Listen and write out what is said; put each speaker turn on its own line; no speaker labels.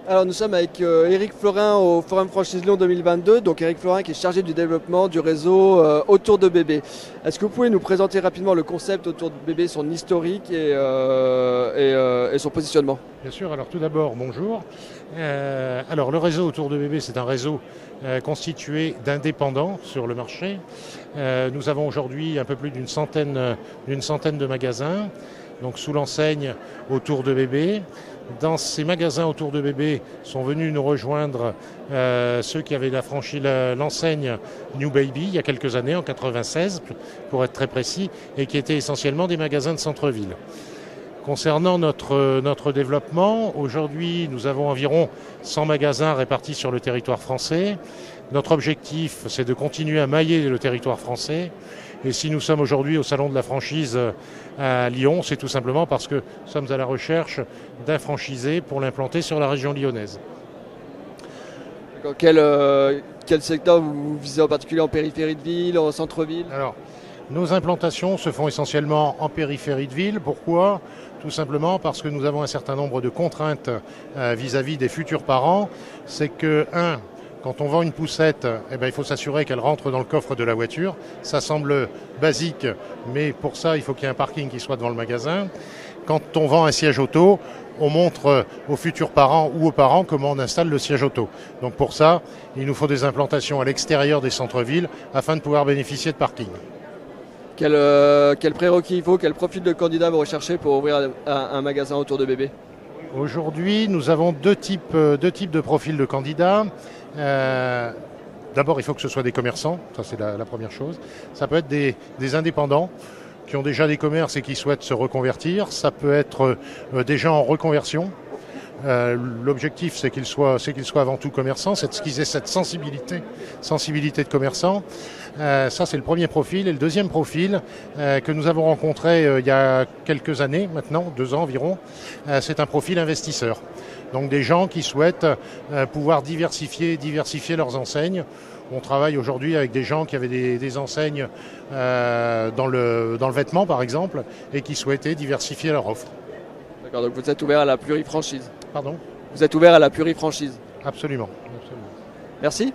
Alors nous sommes avec Éric Florin au Forum Franchise Lyon 2022. Donc Éric Florin qui est chargé du développement du réseau autour de bébé. Est-ce que vous pouvez nous présenter rapidement le concept autour de bébé, son historique et son positionnement?
Bien sûr, alors tout d'abord, bonjour. Alors le réseau autour de bébé, c'est un réseau constitué d'indépendants sur le marché. Nous avons aujourd'hui un peu plus d'une centaine de magasins, donc sous l'enseigne autour de bébé. Dans ces magasins autour de bébé sont venus nous rejoindre ceux qui avaient franchi l'enseigne New Baby il y a quelques années, en 96 pour être très précis, et qui étaient essentiellement des magasins de centre-ville. Concernant notre développement, aujourd'hui nous avons environ 100 magasins répartis sur le territoire français. Notre objectif, c'est de continuer à mailler le territoire français. Et si nous sommes aujourd'hui au Salon de la franchise à Lyon, c'est tout simplement parce que nous sommes à la recherche d'un franchisé pour l'implanter sur la région lyonnaise.
Quel secteur vous visez en particulier, en périphérie de ville, en centre-ville?
Alors, nos implantations se font essentiellement en périphérie de ville. Pourquoi ? Tout simplement parce que nous avons un certain nombre de contraintes vis-à-vis des futurs parents. C'est que, quand on vend une poussette, il faut s'assurer qu'elle rentre dans le coffre de la voiture. Ça semble basique, mais pour ça, il faut qu'il y ait un parking qui soit devant le magasin. Quand on vend un siège auto, on montre aux futurs parents ou aux parents comment on installe le siège auto. Donc pour ça, il nous faut des implantations à l'extérieur des centres-villes afin de pouvoir bénéficier de parking.
Quel prérequis il faut, quel profil de candidat vous recherchez pour ouvrir un magasin autour de bébé?
Aujourd'hui, nous avons deux types de profils de candidats. D'abord, il faut que ce soit des commerçants, ça c'est la première chose. Ça peut être des indépendants qui ont déjà des commerces et qui souhaitent se reconvertir. Ça peut être des gens en reconversion. L'objectif, c'est qu'ils soient avant tout commerçants, qu'ils aient cette sensibilité de commerçant. Ça, c'est le premier profil. Et le deuxième profil que nous avons rencontré il y a quelques années, maintenant, 2 ans environ, c'est un profil investisseur. Donc des gens qui souhaitent pouvoir diversifier leurs enseignes. On travaille aujourd'hui avec des gens qui avaient des enseignes dans le vêtement, par exemple, et qui souhaitaient diversifier leur offre.
D'accord, donc vous êtes ouvert à la plurifranchise.
Pardon ?
Vous êtes ouvert à la plurifranchise.
Absolument.
Merci.